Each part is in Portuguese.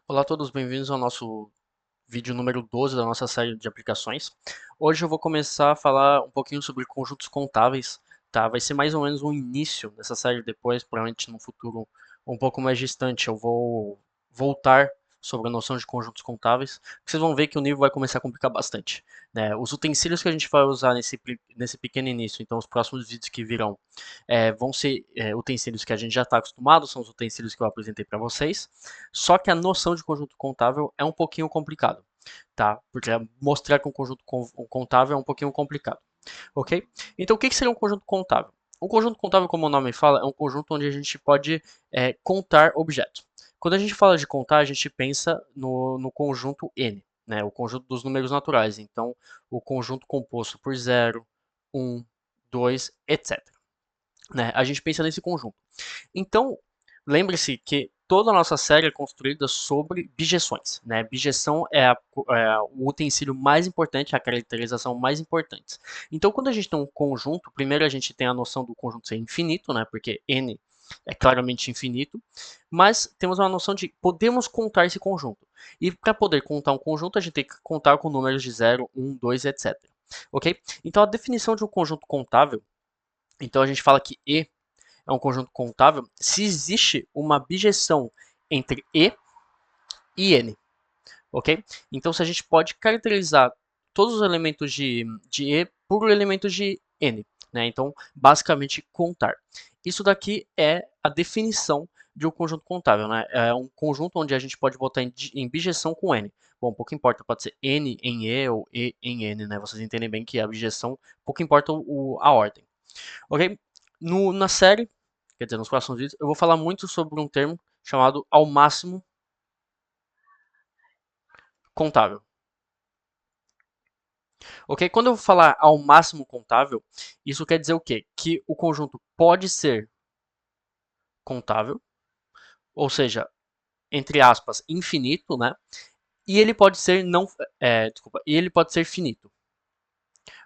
Olá a todos, bem-vindos ao nosso vídeo número 12 da nossa série de aplicações. Hoje eu vou começar a falar um pouquinho sobre conjuntos contáveis, tá? Vai ser mais ou menos um início dessa série, depois, provavelmente no futuro um pouco mais distante, eu vou voltar sobre a noção de conjuntos contáveis. Vocês vão ver que o nível vai começar a complicar bastante, né? Os utensílios que a gente vai usar nesse pequeno início, então os próximos vídeos que virão, vão ser utensílios que a gente já está acostumado, são os utensílios que eu apresentei para vocês. Só que a noção de conjunto contável é um pouquinho complicado, tá? Porque mostrar que um conjunto contável é um pouquinho complicado, ok? Então, o que seria um conjunto contável? Um conjunto contável, como o nome fala, é um conjunto onde a gente pode contar objetos. Quando a gente fala de contar, a gente pensa no conjunto n, né? O conjunto dos números naturais. Então, o conjunto composto por 0, 1, 2, etc. Né? A gente pensa nesse conjunto. Então, lembre-se que toda a nossa série é construída sobre bijeções. Né? Bijeção é o utensílio mais importante, a caracterização mais importante. Então, quando a gente tem um conjunto, primeiro a gente tem a noção do conjunto ser infinito, né? Porque n é claramente infinito, mas temos uma noção de podemos contar esse conjunto. E para poder contar um conjunto, a gente tem que contar com números de 0, 1, 2, etc. Ok? Então, a definição de um conjunto contável, então a gente fala que E é um conjunto contável se existe uma bijeção entre e n, ok? Então, se a gente pode caracterizar todos os elementos de E por elementos de n, né? Então, basicamente, contar. Isso daqui é a definição de um conjunto contável, né? É um conjunto onde a gente pode botar em bijeção com n. Bom, pouco importa, pode ser n em E ou E em n, né? Vocês entendem bem que a bijeção, pouco importa a ordem, ok? Na série, quer dizer, nos próximos vídeos, eu vou falar muito sobre um termo chamado ao máximo contável. Ok? Quando eu vou falar ao máximo contável, isso quer dizer o quê? Que o conjunto pode ser contável, ou seja, entre aspas, infinito, né? E ele pode ser não, desculpa, e ele pode ser finito,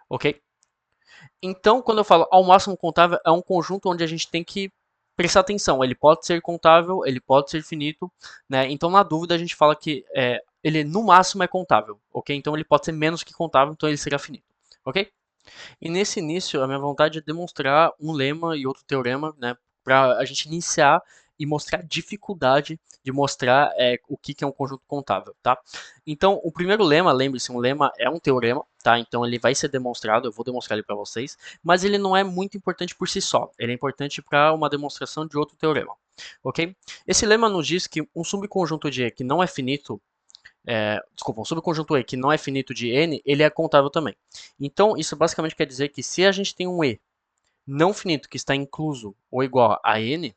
ok? Então, quando eu falo ao máximo contável, é um conjunto onde a gente tem que prestar atenção. Ele pode ser contável, ele pode ser finito, né? Então, na dúvida, a gente fala que ele no máximo é contável, ok? Então, ele pode ser menos que contável, então ele será finito, ok? E nesse início, a minha vontade é demonstrar um lema e outro teorema, né? Para a gente iniciar e mostrar a dificuldade de mostrar o que é um conjunto contável, tá? Então, o primeiro lema, lembre-se, um lema é um teorema, tá? Então, ele vai ser demonstrado, eu vou demonstrar ele para vocês, mas ele não é muito importante por si só. Ele é importante para uma demonstração de outro teorema, ok? Esse lema nos diz que um subconjunto de E que não é finito, desculpa, um subconjunto E que não é finito de N, ele é contável também. Então, isso basicamente quer dizer que se a gente tem um E não finito que está incluso ou igual a N,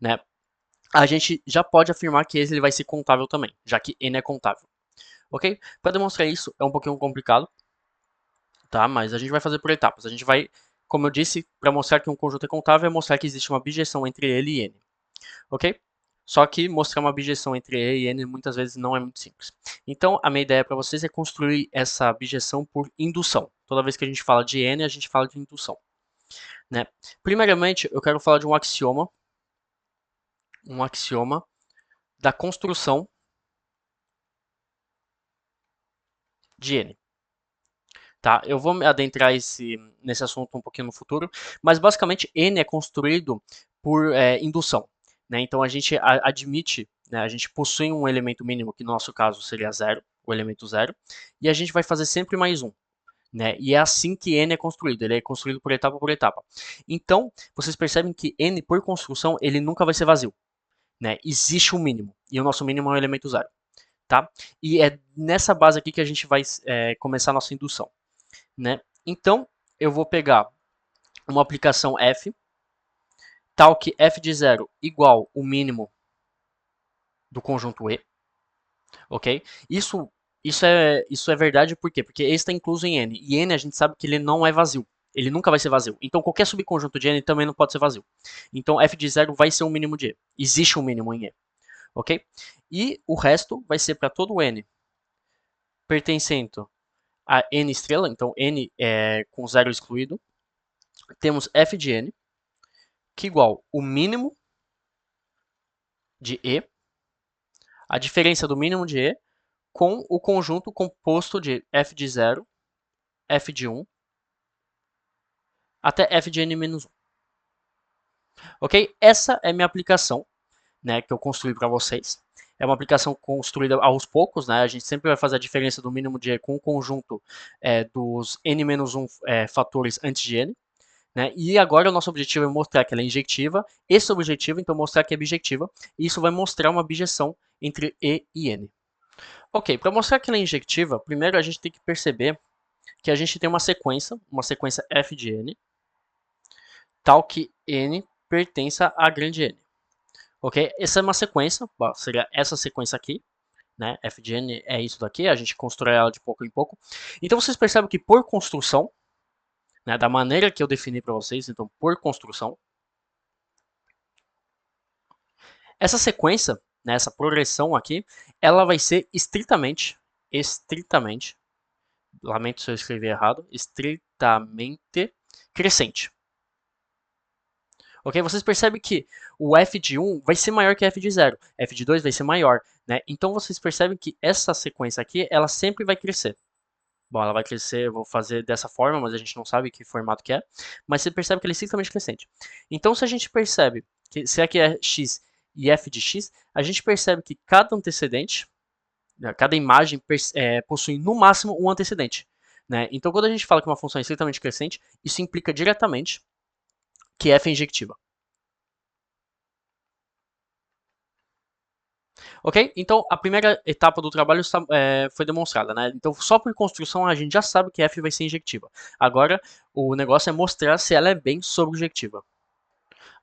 né, a gente já pode afirmar que esse ele vai ser contável também, já que N é contável. Ok? Para demonstrar isso é um pouquinho complicado, tá? Mas a gente vai fazer por etapas. A gente vai, como eu disse, para mostrar que um conjunto é contável, é mostrar que existe uma bijeção entre ele e N. Ok? Só que mostrar uma bijeção entre E e N muitas vezes não é muito simples. Então, a minha ideia para vocês é construir essa bijeção por indução. Toda vez que a gente fala de N, a gente fala de indução. Né? Primeiramente, eu quero falar de um axioma da construção de N. Tá? Eu vou me adentrar nesse assunto um pouquinho no futuro, mas basicamente N é construído por indução. Né? Então a gente admite, né, a gente possui um elemento mínimo, que no nosso caso seria zero, o elemento zero, e a gente vai fazer sempre mais um. Né? E é assim que N é construído, ele é construído por etapa por etapa. Então, vocês percebem que N, por construção, ele nunca vai ser vazio. Né? Existe um mínimo, e o nosso mínimo é o elemento zero. Tá? E é nessa base aqui que a gente vai começar a nossa indução. Né? Então, eu vou pegar uma aplicação f, tal que f de zero igual o mínimo do conjunto E, ok? Isso é verdade por quê? Porque E está incluso em N, e N a gente sabe que ele não é vazio. Ele nunca vai ser vazio. Então, qualquer subconjunto de N também não pode ser vazio. Então, f de zero vai ser um mínimo de E. Existe um mínimo em E, ok? E o resto vai ser para todo N pertencente a N estrela, então N é com zero excluído. Temos f de N, que é igual o mínimo de E a diferença do mínimo de E com o conjunto composto de f de 0, f de 1, até f de n menos 1. Ok? Essa é minha aplicação, né, que eu construí para vocês. É uma aplicação construída aos poucos, né? A gente sempre vai fazer a diferença do mínimo de E com o conjunto dos n-1 fatores antes de n. Né? E agora o nosso objetivo é mostrar que ela é injectiva e subjetiva, então mostrar que é bijectiva. E isso vai mostrar uma bijeção entre E e N. Ok, para mostrar que ela é injectiva, primeiro a gente tem que perceber que a gente tem uma sequência f de n, tal que n pertença a grande N. Ok? Essa é uma sequência, seria essa sequência aqui, né? F de n é isso daqui, a gente constrói ela de pouco em pouco. Então vocês percebem que por construção, né, da maneira que eu defini para vocês, então por construção, essa sequência, né, essa progressão aqui, ela vai ser estritamente, lamento se eu escrevi errado, estritamente crescente. Ok? Vocês percebem que o f de 1 vai ser maior que f de 0, f de 2 vai ser maior, né? Então vocês percebem que essa sequência aqui, ela sempre vai crescer. Bom, ela vai crescer, eu vou fazer dessa forma, mas a gente não sabe que formato que é. Mas você percebe que ele é estritamente crescente. Então se a gente percebe que se aqui é x e f de x, a gente percebe que cada antecedente, né, cada imagem possui no máximo um antecedente. Né? Então quando a gente fala que uma função é estritamente crescente, isso implica diretamente que f é injectiva. Ok? Então, a primeira etapa do trabalho foi demonstrada, né? Então, só por construção a gente já sabe que f vai ser injectiva. Agora, o negócio é mostrar se ela é bem subjetiva.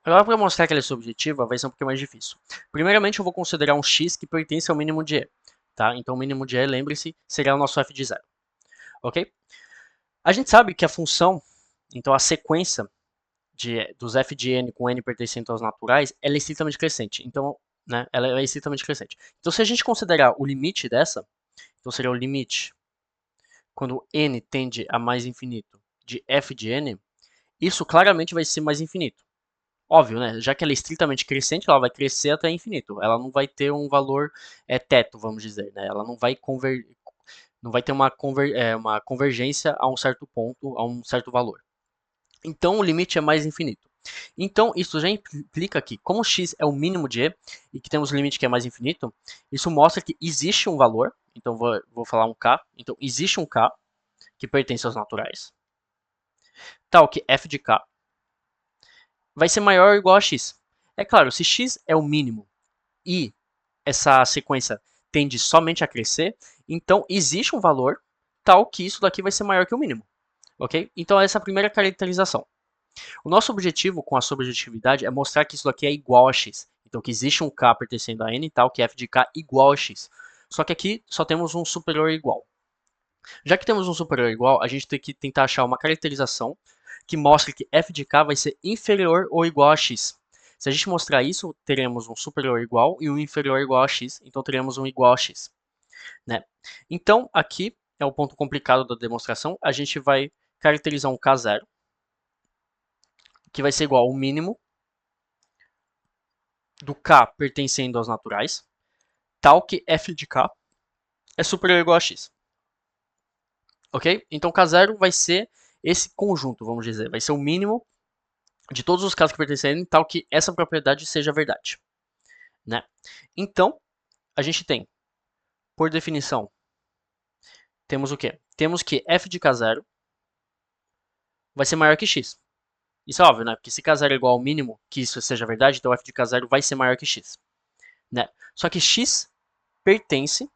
Agora, para mostrar que ela é subjetiva, vai ser um pouquinho mais difícil. Primeiramente, eu vou considerar um x que pertence ao mínimo de E. Tá? Então, o mínimo de E, lembre-se, seria o nosso f de 0. Ok? A gente sabe que a função, então a sequência dos f de n com n pertencente aos naturais, ela é estritamente crescente. Então, né, ela é estritamente crescente. Então, se a gente considerar o limite dessa, então seria o limite quando n tende a mais infinito de f de n, isso claramente vai ser mais infinito. Óbvio, né? Já que ela é estritamente crescente, ela vai crescer até infinito. Ela não vai ter um valor teto, vamos dizer. Né? Ela não vai ter uma convergência a um certo ponto, a um certo valor. Então o limite é mais infinito. Então isso já implica que, como x é o mínimo de E e que temos um limite que é mais infinito, isso mostra que existe um valor, então vou falar um k, então existe um k que pertence aos naturais, tal que f de k vai ser maior ou igual a x. É claro, se x é o mínimo e essa sequência tende somente a crescer, então existe um valor tal que isso daqui vai ser maior que o mínimo. Ok? Então essa é a primeira caracterização. O nosso objetivo com a subjetividade é mostrar que isso daqui é igual a x. Então que existe um k pertencendo a n e tal, que f de k igual a x. Só que aqui só temos um superior igual. Já que temos um superior igual, a gente tem que tentar achar uma caracterização que mostre que f de k vai ser inferior ou igual a x. Se a gente mostrar isso, teremos um superior igual e um inferior igual a x, então teremos um igual a x. Né? Então, aqui é o ponto complicado da demonstração, a gente vai caracterizar um k0, que vai ser igual ao mínimo do k pertencendo aos naturais, tal que f de k é superior ou igual a x. Ok? Então K0 vai ser esse conjunto, vamos dizer, vai ser o mínimo de todos os casos que pertencerem, tal que essa propriedade seja verdade. Né? Então, a gente tem, por definição, temos o quê? Temos que f de K0 vai ser maior que x. Isso é óbvio, né? Porque se K0 é igual ao mínimo, que isso seja verdade, então f de K0 vai ser maior que x. Né? Só que x pertence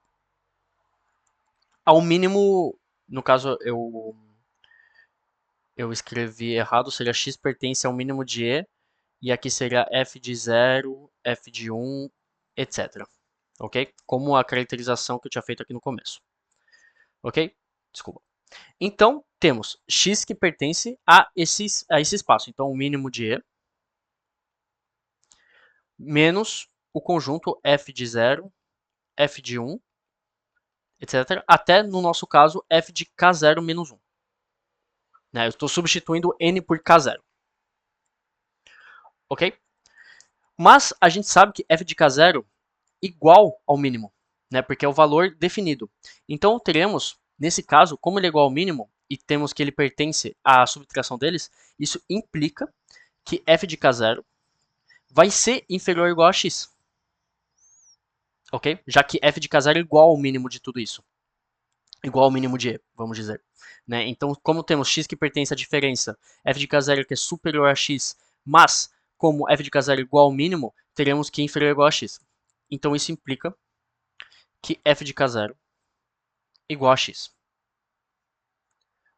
ao mínimo, no caso eu escrevi errado, seria x pertence ao mínimo de E, e aqui seria f de 0, f de 1, etc. Ok? Como a caracterização que eu tinha feito aqui no começo. Ok? Desculpa. Então, temos x que pertence a esse espaço. Então, o mínimo de E menos o conjunto f de 0, f de 1, etc. Até, no nosso caso, f de k0 menos 1. Né? Eu estou substituindo n por k0. Ok? Mas a gente sabe que f de k0 igual ao mínimo, né? Porque é o valor definido. Então teremos, nesse caso, como ele é igual ao mínimo e temos que ele pertence à subtração deles, isso implica que f de k0 vai ser inferior ou igual a x. Ok? Já que f de k0 é igual ao mínimo de tudo isso. Igual ao mínimo de e, vamos dizer. Né? Então, como temos x que pertence à diferença, f de k0 que é superior a x, mas como f de k0 é igual ao mínimo, teremos que inferior ou igual a x. Então, isso implica que f de k0 é igual a x.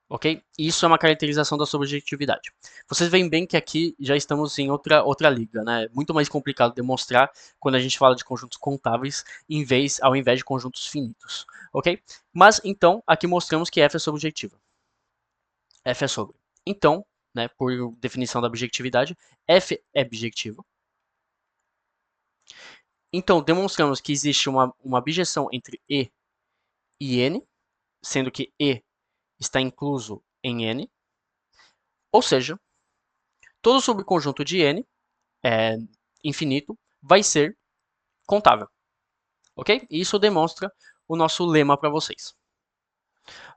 Ok? Isso é uma caracterização da subjetividade. Vocês veem bem que aqui já estamos em outra liga, né? É muito mais complicado demonstrar quando a gente fala de conjuntos contáveis ao invés de conjuntos finitos, ok? Mas então aqui mostramos que f é subjetiva. F é sobre. Então, né, por definição da objetividade, f é bijetivo. Então demonstramos que existe uma bijeção entre e e n, sendo que e está incluso em n, ou seja, todo subconjunto de n infinito vai ser contável, ok? E isso demonstra o nosso lema para vocês.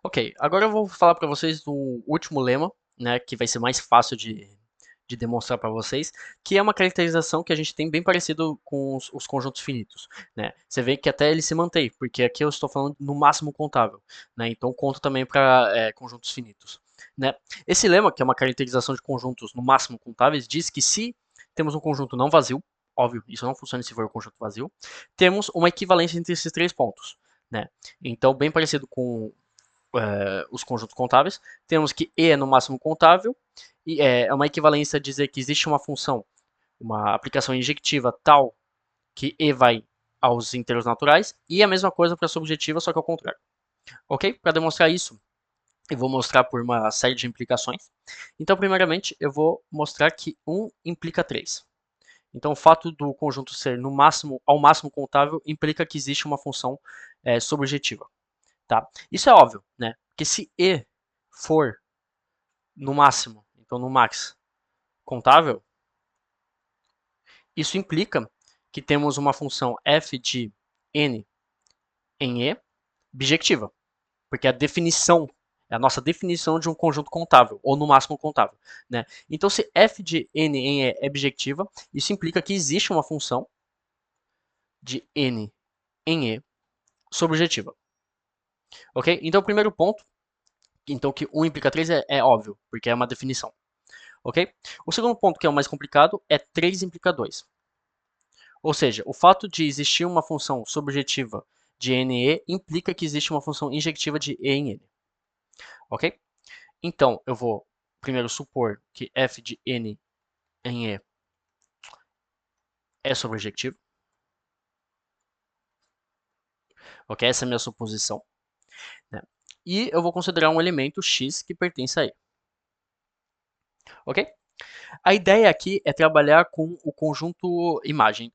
Ok, agora eu vou falar para vocês do último lema, né, que vai ser mais fácil de demonstrar para vocês, que é uma caracterização que a gente tem bem parecido com os conjuntos finitos. Né? Você vê que até ele se mantém, porque aqui eu estou falando no máximo contável, né? Então conta também para conjuntos finitos. Né? Esse lema, que é uma caracterização de conjuntos no máximo contáveis, diz que se temos um conjunto não vazio, óbvio, isso não funciona se for um conjunto vazio, temos uma equivalência entre esses três pontos. Né? Então, bem parecido com os conjuntos contáveis, temos que E é no máximo contável, e é uma equivalência a dizer que existe uma função, uma aplicação injectiva tal que E vai aos inteiros naturais, e a mesma coisa para a subjetiva, só que ao contrário. Ok? Para demonstrar isso, eu vou mostrar por uma série de implicações. Então, primeiramente, eu vou mostrar que 1 implica 3. Então, o fato do conjunto ser no máximo, ao máximo contável implica que existe uma função subjetiva. Tá? Isso é óbvio, né? Porque se E for no máximo, então no max, contável, isso implica que temos uma função f de n em E bijectiva, porque é a nossa definição de um conjunto contável, ou no máximo contável. Né? Então, se f de n em E é bijectiva, isso implica que existe uma função de n em E subjetiva. Ok? Então, o primeiro ponto, então que 1 implica 3 é óbvio, porque é uma definição. Ok? O segundo ponto, que é o mais complicado, é 3 implica 2. Ou seja, o fato de existir uma função subjetiva de NE implica que existe uma função injectiva de E em N. Ok? Então, eu vou primeiro supor que f de n em E é subjetivo. Ok? Essa é a minha suposição. Né? E eu vou considerar um elemento x que pertence a E. Ok? A ideia aqui é trabalhar com o conjunto imagem,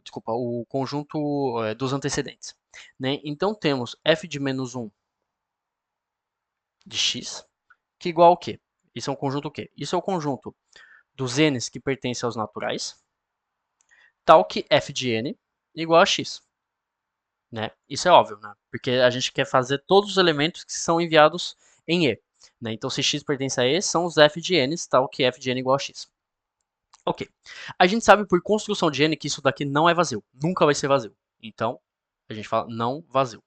desculpa, o conjunto dos antecedentes. Né? Então temos f de menos 1 de x, que é igual ao quê? Isso é um conjunto o quê? Isso é o conjunto dos n's que pertencem aos naturais, tal que f de n é igual a x. Né? Isso é óbvio, né? Porque a gente quer fazer todos os elementos que são enviados em E. Né? Então, se x pertence a E, são os f de n, tal que f de n é igual a x. Ok. A gente sabe por construção de n que isso daqui não é vazio. Nunca vai ser vazio. Então, a gente fala não vazio.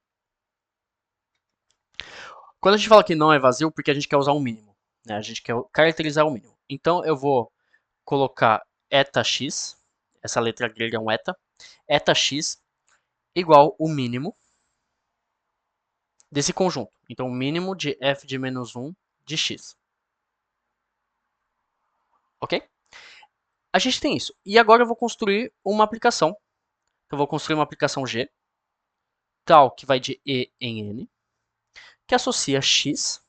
Quando a gente fala que não é vazio, porque a gente quer usar o mínimo. Né? A gente quer caracterizar o mínimo. Então, eu vou colocar eta x, essa letra grega é um eta x igual o mínimo desse conjunto. Então, o mínimo de f de menos 1 de x. Ok? A gente tem isso. E agora eu vou construir uma aplicação. Então, eu vou construir uma aplicação G, tal que vai de E em N, que associa x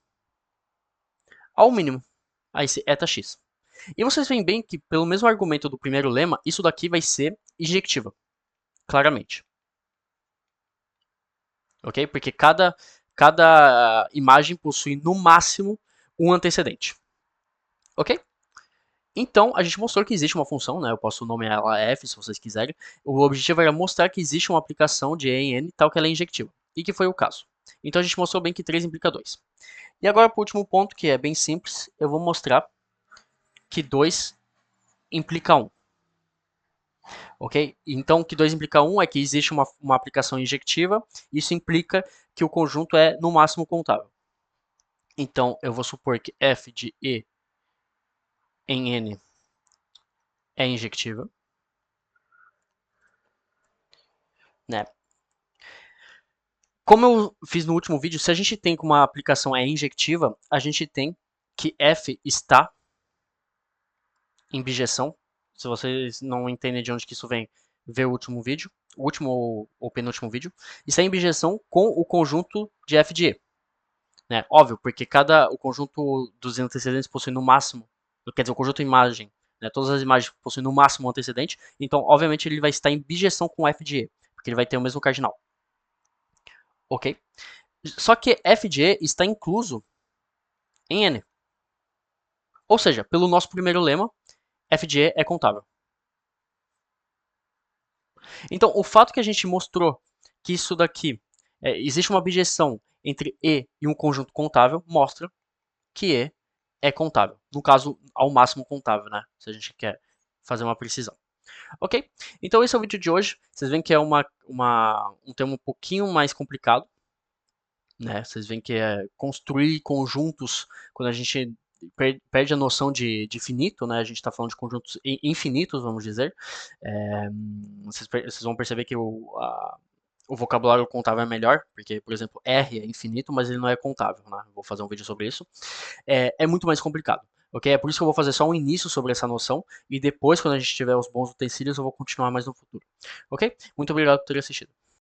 ao mínimo, a esse eta x. E vocês veem bem que, pelo mesmo argumento do primeiro lema, isso daqui vai ser injectiva, claramente. Ok? Porque cada imagem possui, no máximo, um antecedente. Ok? Então, a gente mostrou que existe uma função, né? Eu posso nomear ela f se vocês quiserem. O objetivo era mostrar que existe uma aplicação de E em N tal que ela é injectiva. E que foi o caso. Então a gente mostrou bem que 3 implica 2. E agora para o último ponto, que é bem simples, eu vou mostrar que 2 implica 1. Ok? Então, que 2 implica 1 é que existe uma aplicação injectiva. Isso implica que o conjunto é, no máximo, contável. Então, eu vou supor que f de E em N é injectiva. Né? Como eu fiz no último vídeo, se a gente tem que uma aplicação é injectiva, a gente tem que f está em bijeção. Se vocês não entendem de onde que isso vem, vê o último vídeo, o último ou penúltimo vídeo, está em bijeção com o conjunto de f de E. Né? Óbvio, porque o conjunto dos antecedentes possui no máximo, quer dizer, o conjunto imagem, né? Todas as imagens possuem no máximo um antecedente, então obviamente ele vai estar em bijeção com f de E, porque ele vai ter o mesmo cardinal. Ok? Só que f de E está incluso em n. Ou seja, pelo nosso primeiro lema, f de E é contável. Então, o fato que a gente mostrou que isso daqui existe uma objeção entre E e um conjunto contável mostra que E é contável. No caso, ao máximo contável, né? Se a gente quer fazer uma precisão. Ok? Então, esse é o vídeo de hoje. Vocês veem que é um tema um pouquinho mais complicado. Né? Vocês veem que é construir conjuntos, quando a gente perde a noção de finito, né? A gente está falando de conjuntos infinitos, vamos dizer. É, vocês vão perceber que o vocabulário contável é melhor, porque, por exemplo, R é infinito, mas ele não é contável, né? Vou fazer um vídeo sobre isso. É muito mais complicado. Ok? É por isso que eu vou fazer só um início sobre essa noção e depois, quando a gente tiver os bons utensílios, eu vou continuar mais no futuro. Ok? Muito obrigado por ter assistido.